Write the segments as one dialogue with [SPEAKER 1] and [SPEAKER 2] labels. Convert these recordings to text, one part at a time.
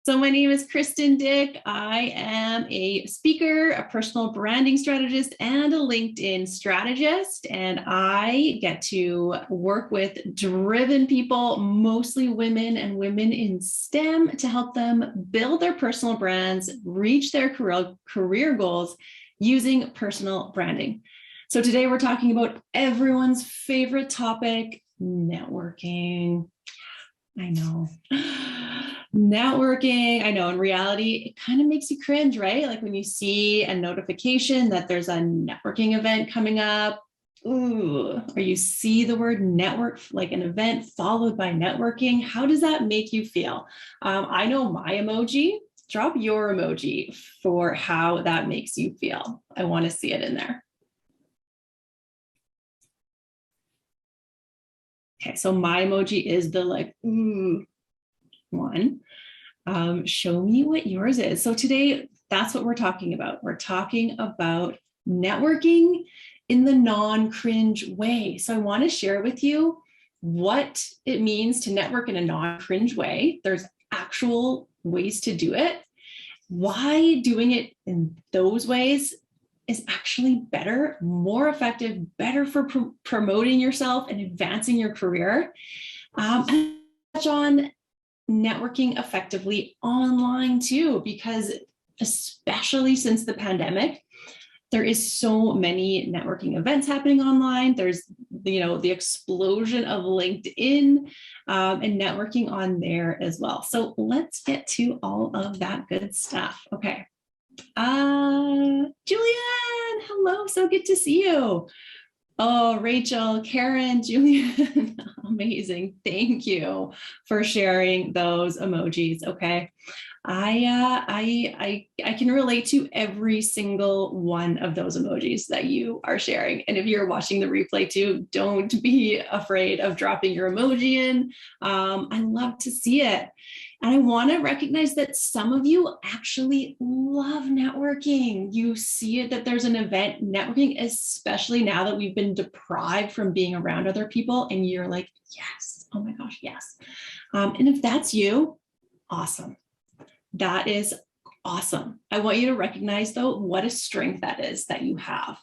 [SPEAKER 1] So my name is Kristen Dyck. I am a speaker, a personal branding strategist, and a LinkedIn strategist. And I get to work with driven people, mostly women and women in STEM, to help them build their personal brands, reach their career goals using personal branding. So today we're talking about everyone's favorite topic, networking. I know. Networking, I know in reality, it kind of makes you cringe, right? Like when you see a notification that there's a networking event coming up, ooh, or you see the word network, like an event followed by networking, how does that make you feel? I know my emoji. Drop your emoji for how that makes you feel. I want to see it in there. Okay, so my emoji is the like, ooh, one. Show me what yours is. So today, that's what we're talking about. We're talking about networking in the non-cringe way. So I want to share with you what it means to network in a non-cringe way. There's actual ways to do it. Why doing it in those ways is actually better, more effective, better for promoting yourself and advancing your career. And touch on networking effectively online too, because especially since the pandemic, there is so many networking events happening online. There's, the explosion of LinkedIn and networking on there as well. So let's get to all of that good stuff. Okay. Julianne, hello, so good to see you. Oh, Rachel, Karen, Julian, amazing. Thank you for sharing those emojis. Okay. I can relate to every single one of those emojis that you are sharing. And if you're watching the replay too, don't be afraid of dropping your emoji in. I love to see it. And I want to recognize that some of you actually love networking. You see it that there's an event networking, especially now that we've been deprived from being around other people. And you're like, yes, oh my gosh, yes. And if that's you, awesome. That is awesome. I want you to recognize though, what a strength that is that you have.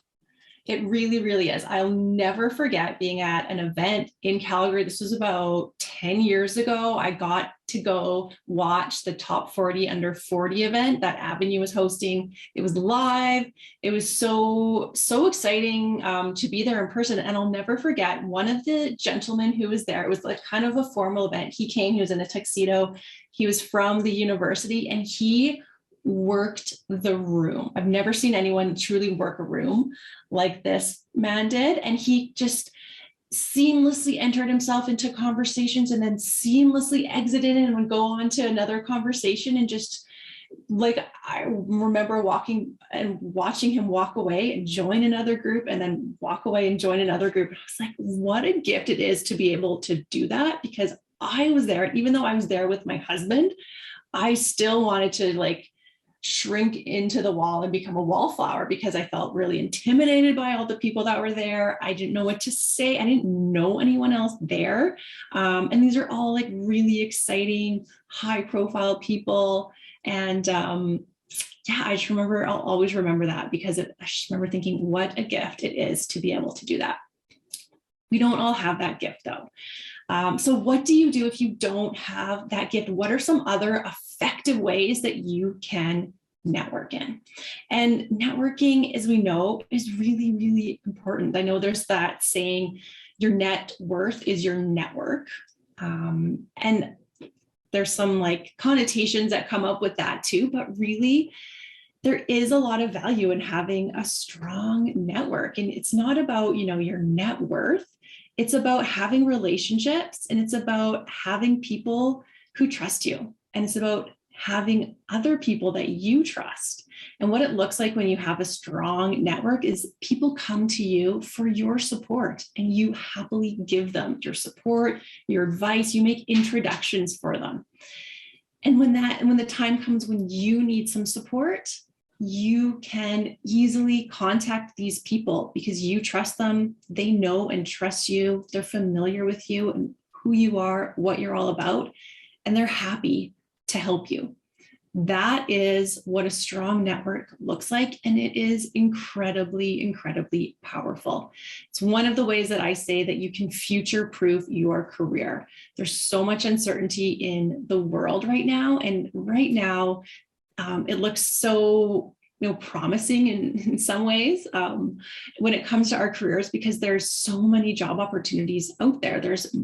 [SPEAKER 1] It really, really is. I'll never forget being at an event in Calgary. This was about 10 years ago. I got to go watch the Top 40 Under 40 event that Avenue was hosting. It was live. It was so exciting to be there in person. And I'll never forget one of the gentlemen who was there. It was like kind of a formal event. He came, he was in a tuxedo. He was from the university and he worked the room. I've never seen anyone truly work a room like this man did. And he just seamlessly entered himself into conversations and then seamlessly exited and would go on to another conversation. And just like, I remember walking and watching him walk away and join another group and then walk away and join another group. And I was like, what a gift it is to be able to do that, because I was there, even though I was there with my husband, I still wanted to like shrink into the wall and become a wallflower because I felt really intimidated by all the people that were there. I didn't know what to say. I didn't know anyone else there. And these are all like really exciting, high profile people. And yeah, I just remember, I'll always remember that because I just remember thinking what a gift it is to be able to do that. We don't all have that gift though. So what do you do if you don't have that gift? What are some other effective ways that you can network in? And networking, as we know, is really, really important. I know there's that saying, your net worth is your network. And there's some like connotations that come up with that too, but really, there is a lot of value in having a strong network. And it's not about, your net worth. It's about having relationships and it's about having people who trust you. And it's about having other people that you trust. And what it looks like when you have a strong network is people come to you for your support and you happily give them your support, your advice, you make introductions for them. And when the time comes when you need some support, you can easily contact these people because you trust them. They know and trust you. They're familiar with you and who you are, what you're all about, and they're happy to help you. That is what a strong network looks like. And it is incredibly, incredibly powerful. It's one of the ways that I say that you can future-proof your career. There's so much uncertainty in the world right now. And right now, it looks so promising in some ways when it comes to our careers, because there's so many job opportunities out there. There's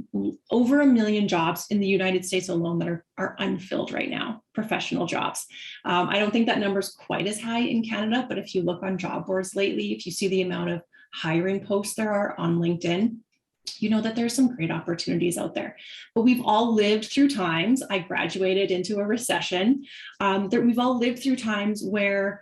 [SPEAKER 1] over 1 million jobs in the United States alone that are unfilled right now, professional jobs. I don't think that number is quite as high in Canada, but if you look on job boards lately, if you see the amount of hiring posts there are on LinkedIn, you know that there's some great opportunities out there. But we've all lived through times. I graduated into a recession. We've all lived through times where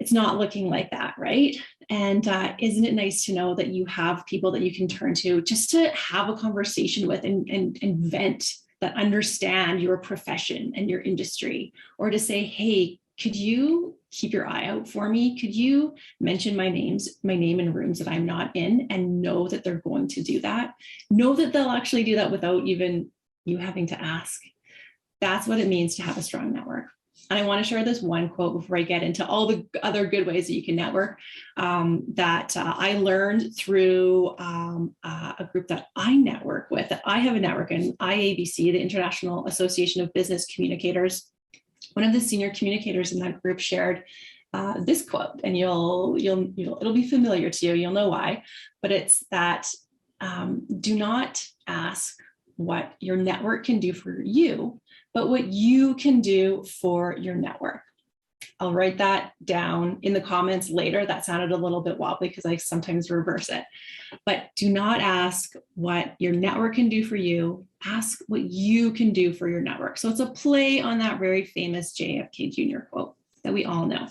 [SPEAKER 1] it's not looking like that, right? And isn't it nice to know that you have people that you can turn to just to have a conversation with and vent, that understand your profession and your industry, or to say, hey, could you keep your eye out for me? Could you mention my name in rooms that I'm not in, and know that they're going to do that? Know that they'll actually do that without even you having to ask. That's what it means to have a strong network. And I want to share this one quote before I get into all the other good ways that you can network that I learned through a group that I network with, that I have a network in, IABC, the International Association of Business Communicators. One of the senior communicators in that group shared this quote, and it'll be familiar to you. You'll know why, but it's that do not ask what your network can do for you, but what you can do for your network. I'll write that down in the comments later. That sounded a little bit wobbly because I sometimes reverse it. But do not ask what your network can do for you. Ask what you can do for your network. So it's a play on that very famous JFK Jr. quote that we all know.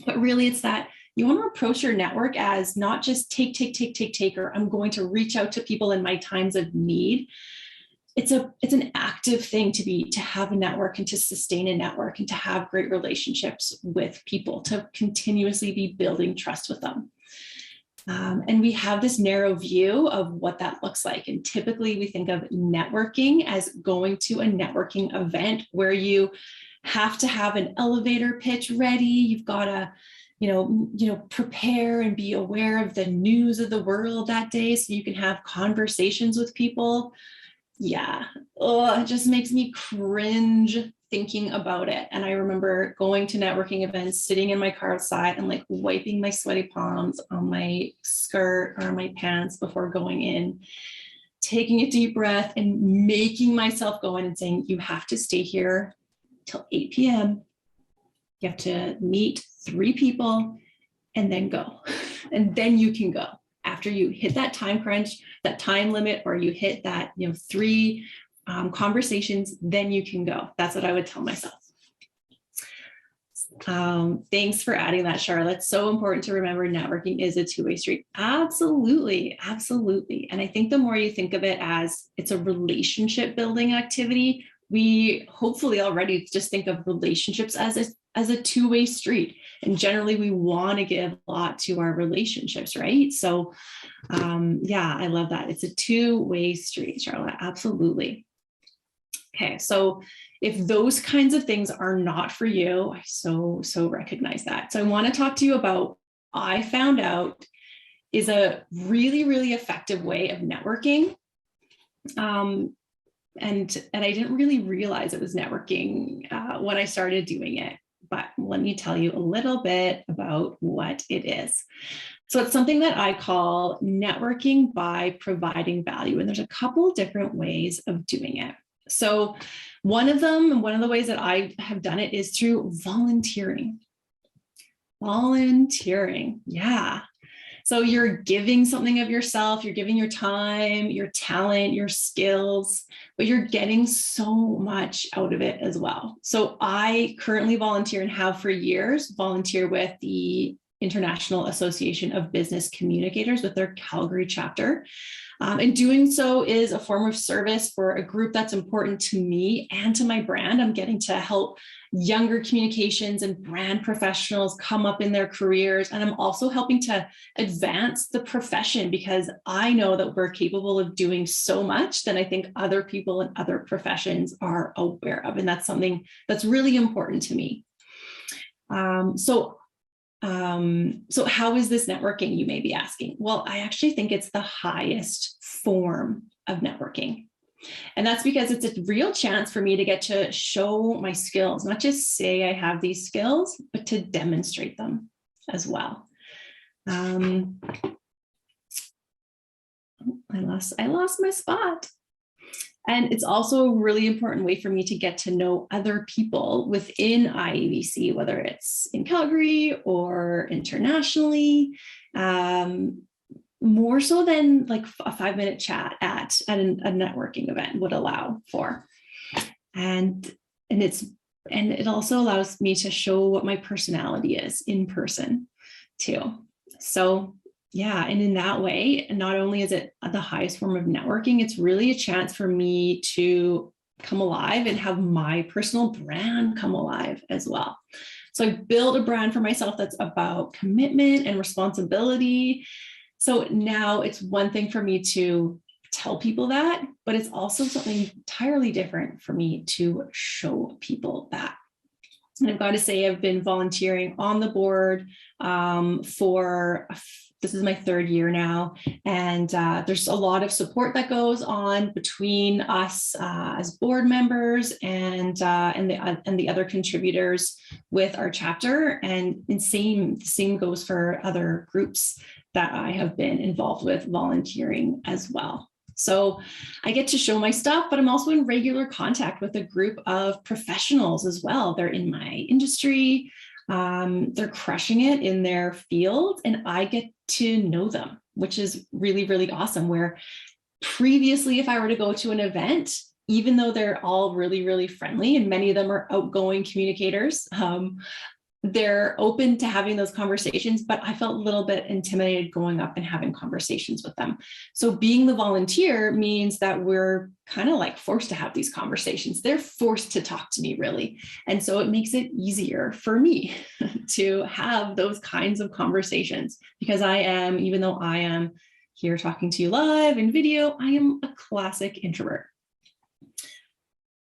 [SPEAKER 1] But really, it's that you want to approach your network as not just take, or I'm going to reach out to people in my times of need. It's an active thing to have a network and to sustain a network and to have great relationships with people, to continuously be building trust with them. And we have this narrow view of what that looks like. And typically we think of networking as going to a networking event where you have to have an elevator pitch ready. You've got to prepare and be aware of the news of the world that day so you can have conversations with people. Yeah, it just makes me cringe thinking about it. And I remember going to networking events, sitting in my car outside and like wiping my sweaty palms on my skirt or my pants before going in, taking a deep breath and making myself go in and saying, you have to stay here till 8 p.m. You have to meet 3 people and then go. And then you can go. After you hit that time crunch, that time limit, or you hit that 3 conversations, then you can go. That's what I would tell myself. Thanks for adding that, Charlotte. It's so important to remember networking is a two-way street. Absolutely, absolutely. And I think the more you think of it as it's a relationship building activity, we hopefully already just think of relationships as a two-way street. And generally we want to give a lot to our relationships, right? So yeah, I love that. It's a two-way street, Charlotte. Absolutely. Okay, so if those kinds of things are not for you, I so recognize that. So I want to talk to you about, I found out is a really, really effective way of networking. And I didn't really realize it was networking when I started doing it, but let me tell you a little bit about what it is. So it's something that I call networking by providing value. And there's a couple different ways of doing it. So one of the ways that I have done it is through volunteering. Volunteering, yeah. So you're giving something of yourself, you're giving your time, your talent, your skills, but you're getting so much out of it as well. So I currently volunteer and have for years volunteer with the International Association of Business Communicators with their Calgary chapter. And doing so is a form of service for a group that's important to me and to my brand. I'm getting to help younger communications and brand professionals come up in their careers. And I'm also helping to advance the profession, because I know that we're capable of doing so much that I think other people in other professions are aware of. And that's something that's really important to me. So how is this networking, you may be asking? Well, I actually think it's the highest form of networking. And that's because it's a real chance for me to get to show my skills, not just say I have these skills, but to demonstrate them as well. I lost my spot. And it's also a really important way for me to get to know other people within IABC, whether it's in Calgary or internationally, more so than like a 5-minute chat at a networking event would allow for. And it also allows me to show what my personality is in person too. So yeah, and in that way, not only is it the highest form of networking, it's really a chance for me to come alive and have my personal brand come alive as well. So I built a brand for myself that's about commitment and responsibility. So now it's one thing for me to tell people that, but it's also something entirely different for me to show people that. And I've got to say, I've been volunteering on the board this is my 3rd year now, and there's a lot of support that goes on between us as board members and the other contributors with our chapter, and the same goes for other groups that I have been involved with volunteering as well. So I get to show my stuff, but I'm also in regular contact with a group of professionals as well. They're in my industry. They're crushing it in their field, and I get to know them, which is really, really awesome. Where previously, if I were to go to an event, even though they're all really, really friendly and many of them are outgoing communicators, they're open to having those conversations, but I felt a little bit intimidated going up and having conversations with them. So being the volunteer means that we're kind of like forced to have these conversations. They're forced to talk to me, really. And so it makes it easier for me to have those kinds of conversations, because even though I am here talking to you live in video, I am a classic introvert.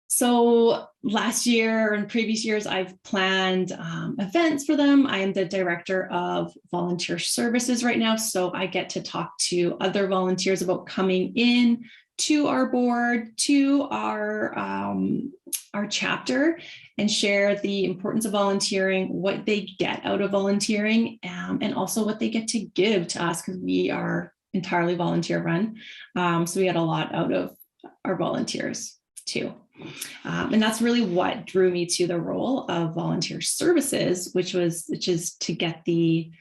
[SPEAKER 1] So last year and previous years, I've planned events for them. I am the director of volunteer services right now. So I get to talk to other volunteers about coming in to our board, to our chapter, and share the importance of volunteering, what they get out of volunteering, and also what they get to give to us, because we are entirely volunteer run. So we get a lot out of our volunteers too. And that's really what drew me to the role of volunteer services, which is to get the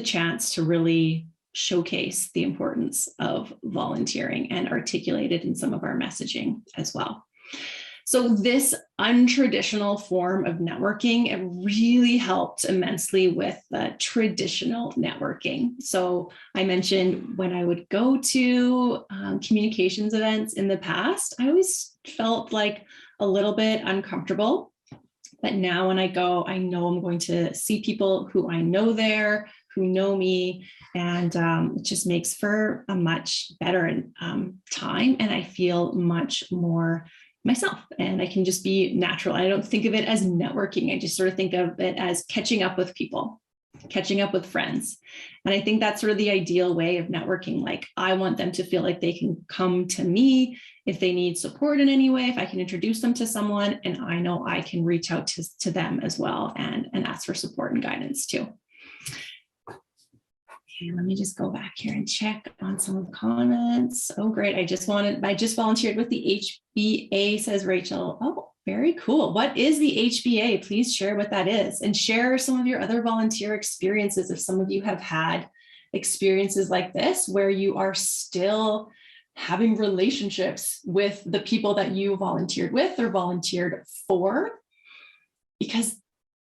[SPEAKER 1] chance to really showcase the importance of volunteering and articulate it in some of our messaging as well. So this untraditional form of networking, it really helped immensely with the traditional networking. So I mentioned when I would go to communications events in the past, I always felt like a little bit uncomfortable. But now when I go, I know I'm going to see people who I know there, who know me, and it just makes for a much better time, and I feel much more myself, and I can just be natural. I don't think of it as networking. I just sort of think of it as catching up with people, catching up with friends. And I think that's sort of the ideal way of networking. Like, I want them to feel like they can come to me if they need support in any way, if I can introduce them to someone, and I know I can reach out to them as well and ask for support and guidance too. Okay, let me just go back here and check on some of the comments. Oh, great. I just volunteered with the HBA, says Rachel. Oh, very cool. What is the HBA? Please share what that is, and share some of your other volunteer experiences. If some of you have had experiences like this, where you are still having relationships with the people that you volunteered with or volunteered for, because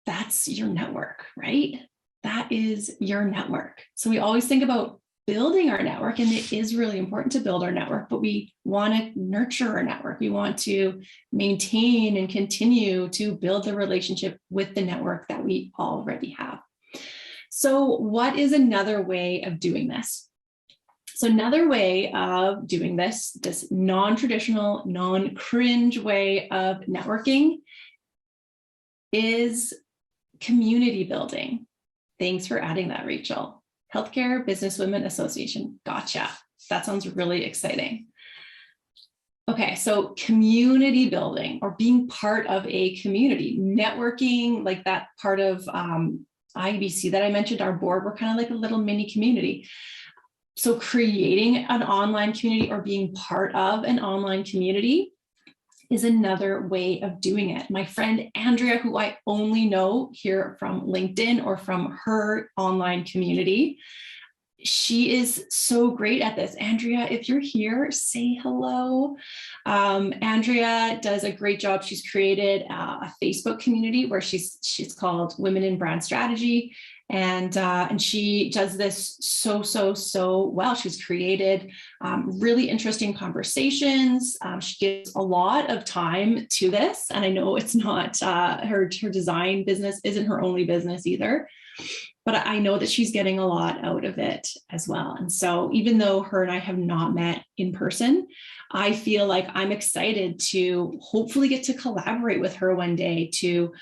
[SPEAKER 1] that's your network, right? that is your network. So we always think about building our network, and it is really important to build our network, but we want to nurture our network. We want to maintain and continue to build the relationship with the network that we already have. So what is another way of doing this? So another way of doing this non-traditional, non-cringe way of networking is community building. Thanks for adding that, Rachel. Healthcare Businesswomen Association. Gotcha. That sounds really exciting. Okay, so community building, or being part of a community, networking, like that part of IBC that I mentioned, our board, we're kind of like a little mini community. So creating an online community or being part of an online community is another way of doing it. My friend Andrea, who I only know here from LinkedIn or from her online community, she is so great at this. Andrea, if you're here, say hello. Andrea does a great job. She's created a Facebook community where she's called Women in Brand Strategy. And she does this so well. She's created really interesting conversations. She gives a lot of time to this. And I know it's not her design business isn't her only business either, but I know that she's getting a lot out of it as well. And so even though her and I have not met in person, I feel like I'm excited to hopefully get to collaborate with her one day, to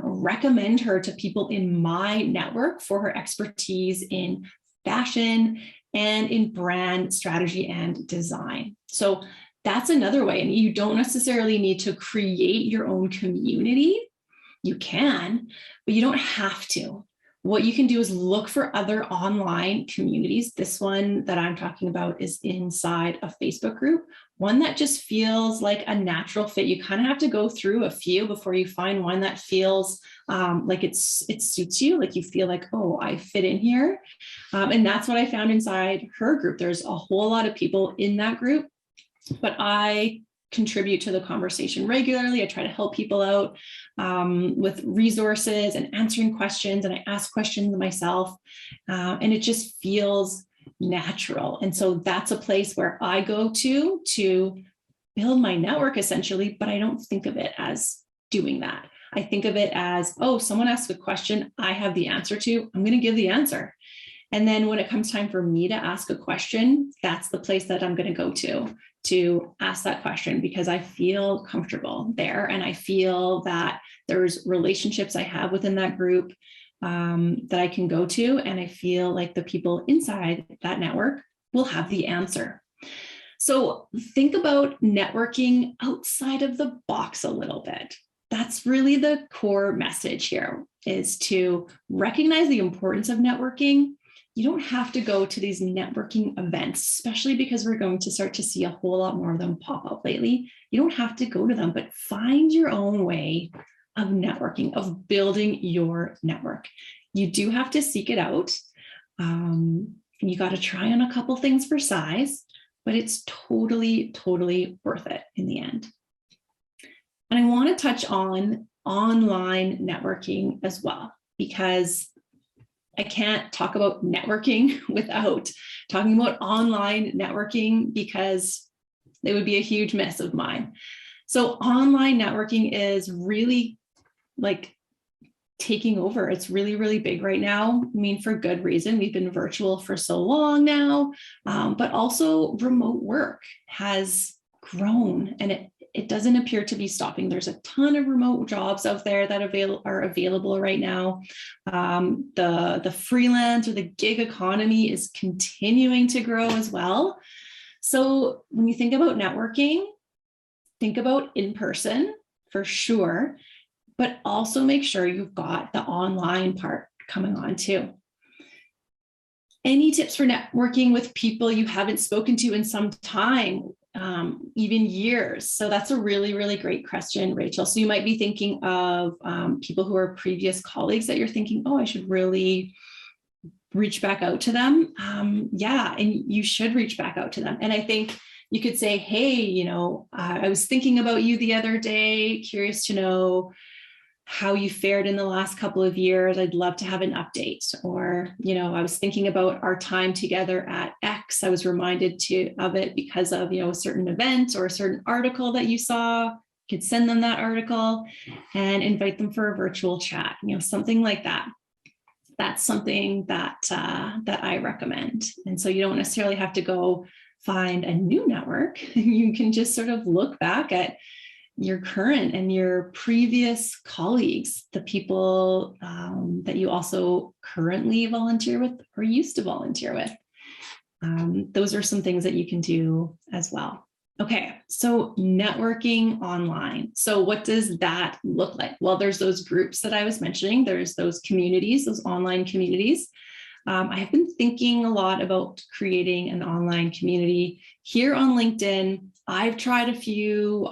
[SPEAKER 1] recommend her to people in my network for her expertise in fashion and in brand strategy and design. So that's another way. And you don't necessarily need to create your own community. You can, but you don't have to. What you can do is look for other online communities. This one that I'm talking about is inside a Facebook group, one that just feels like a natural fit. You kind of have to go through a few before you find one that feels like it suits you, like you feel like, oh, I fit in here. And that's what I found inside her group. There's a whole lot of people in that group, but I contribute to the conversation regularly. I try to help people out with resources and answering questions, and I ask questions myself, and it just feels natural. And so that's a place where I go to build my network essentially, but I don't think of it as doing that. I think of it as, oh, someone asked a question I have the answer to, I'm going to give the answer. And then when it comes time for me to ask a question, that's the place that I'm going to go to ask that question, because I feel comfortable there. And I feel that there's relationships I have within that group that I can go to. And I feel like the people inside that network will have the answer. So think about networking outside of the box a little bit. That's really the core message here, is to recognize the importance of networking. You don't have to go to these networking events, especially because we're going to start to see a whole lot more of them pop up lately. You don't have to go to them, but find your own way of networking, of building your network. You do have to seek it out. You got to try on a couple things for size, but it's totally worth it in the end. And I want to touch on online networking as well, because I can't talk about networking without talking about online networking, because it would be a huge miss of mine. So online networking is really like taking over. It's really big right now. I mean, for good reason. We've been virtual for so long now, but also remote work has grown, and it doesn't appear to be stopping. There's a ton of remote jobs out there that are available right now. The freelance or the gig economy is continuing to grow as well. So when you think about networking, think about in person for sure, but also make sure you've got the online part coming on too. Any tips for networking with people you haven't spoken to in some time? Even years? So that's a really great question, Rachel. So you might be thinking of people who are previous colleagues that you're thinking, oh, I should really reach back out to them. Yeah, and you should reach back out to them. And I think you could say, hey, I was thinking about you the other day, curious to know how you fared in the last couple of years. I'd love to have an update. Or, I was thinking about our time together at X. I was reminded of it because of, a certain event or a certain article that you saw. You could send them that article and invite them for a virtual chat, something like that. That's something that I recommend. And so you don't necessarily have to go find a new network. You can just sort of look back at your current and your previous colleagues, the people that you also currently volunteer with or used to volunteer with. Those are some things that you can do as well. Okay, so networking online. So what does that look like? Well, there's those groups that I was mentioning. There's those communities, those online communities. I have been thinking a lot about creating an online community here on LinkedIn. I've tried a few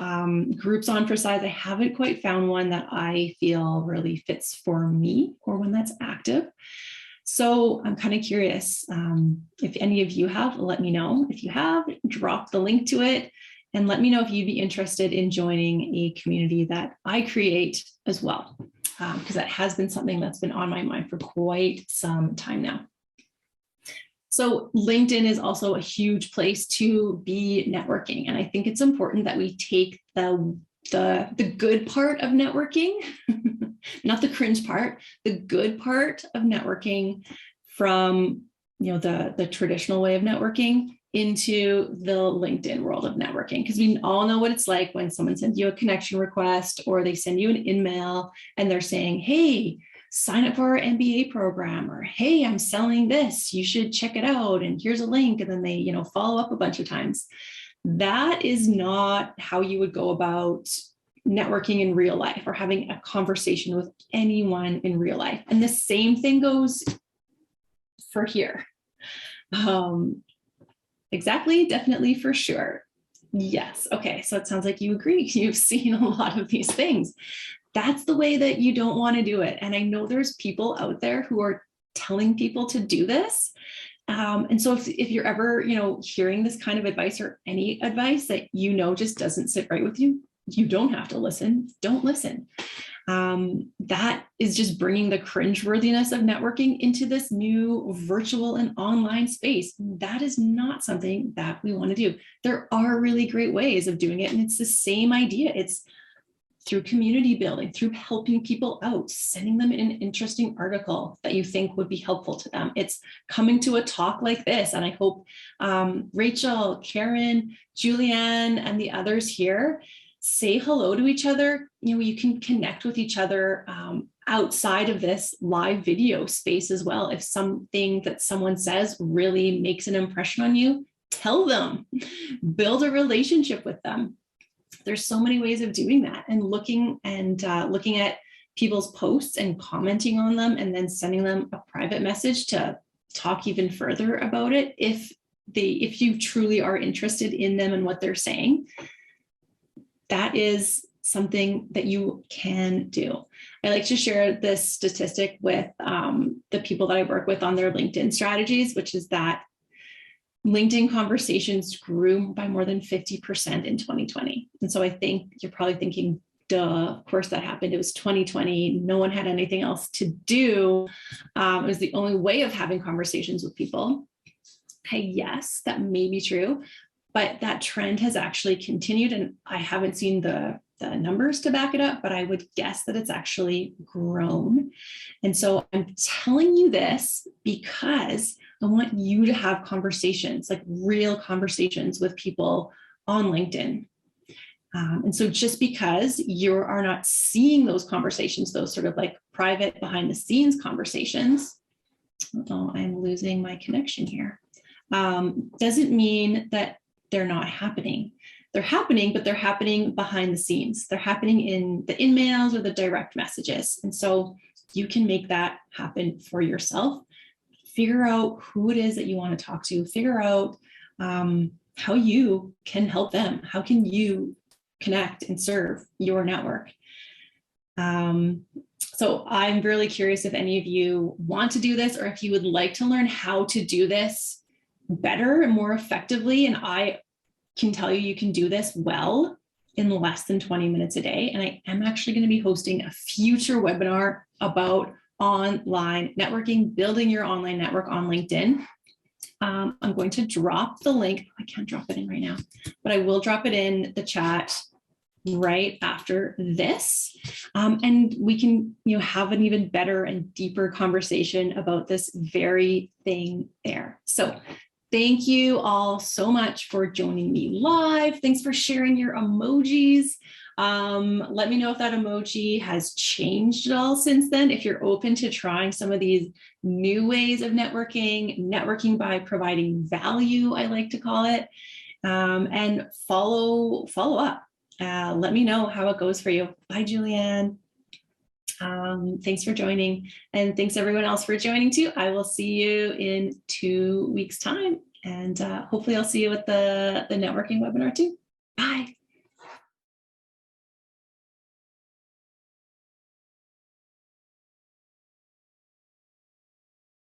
[SPEAKER 1] groups on for size. I haven't quite found one that I feel really fits for me or one that's active. So I'm kind of curious if any of you have, let me know. If you have, drop the link to it and let me know if you'd be interested in joining a community that I create as well, because that has been something that's been on my mind for quite some time now. So LinkedIn is also a huge place to be networking. And I think it's important that we take the good part of networking, not the cringe part, the good part of networking from, the traditional way of networking into the LinkedIn world of networking. Because we all know what it's like when someone sends you a connection request or they send you an email and they're saying, hey, sign up for our MBA program, or, hey, I'm selling this, you should check it out. And here's a link. And then they, follow up a bunch of times. That is not how you would go about networking in real life or having a conversation with anyone in real life. And the same thing goes for here. Exactly, definitely, for sure. Yes. Okay. So it sounds like you agree. You've seen a lot of these things. That's the way that you don't want to do it. And I know there's people out there who are telling people to do this. And so if you're ever, hearing this kind of advice or any advice that just doesn't sit right with you, you don't have to listen. Don't listen. That is just bringing the cringeworthiness of networking into this new virtual and online space. That is not something that we want to do. There are really great ways of doing it. And it's the same idea. It's through community building, through helping people out, sending them an interesting article that you think would be helpful to them. It's coming to a talk like this. And I hope Rachel, Karen, Julianne, and the others here say hello to each other. You can connect with each other outside of this live video space as well. If something that someone says really makes an impression on you, tell them, build a relationship with them. There's so many ways of doing that, and looking at people's posts and commenting on them and then sending them a private message to talk even further about it. If you truly are interested in them and what they're saying, that is something that you can do. I like to share this statistic with the people that I work with on their LinkedIn strategies, which is that LinkedIn conversations grew by more than 50% in 2020. And so I think you're probably thinking, duh, of course that happened. It was 2020. No one had anything else to do. It was the only way of having conversations with people. Okay, yes, that may be true, but that trend has actually continued. And I haven't seen the numbers to back it up, but I would guess that it's actually grown. And so I'm telling you this because I want you to have conversations, like real conversations with people on LinkedIn. And so just because you are not seeing those conversations, those sort of like private behind the scenes conversations, oh, I'm losing my connection here, doesn't mean that they're not happening. They're happening, but they're happening behind the scenes. They're happening in the emails or the direct messages. And so you can make that happen for yourself. Figure out who it is that you want to talk to. Figure out how you can help them. How can you connect and serve your network? So I'm really curious if any of you want to do this, or if you would like to learn how to do this better and more effectively. And I can tell you, you can do this well in less than 20 minutes a day. And I am actually going to be hosting a future webinar about online networking, building your online network on LinkedIn. I'm going to drop the link. I can't drop it in right now, but I will drop it in the chat right after this. And we can, have an even better and deeper conversation about this very thing there. So thank you all so much for joining me live. Thanks for sharing your emojis. Let me know if that emoji has changed at all since then. If you're open to trying some of these new ways of networking by providing value, I like to call it, and follow up. Let me know how it goes for you. Bye, Julianne. Thanks for joining, and thanks everyone else for joining too. I will see you in 2 weeks' time, and hopefully I'll see you at the networking webinar too. Bye.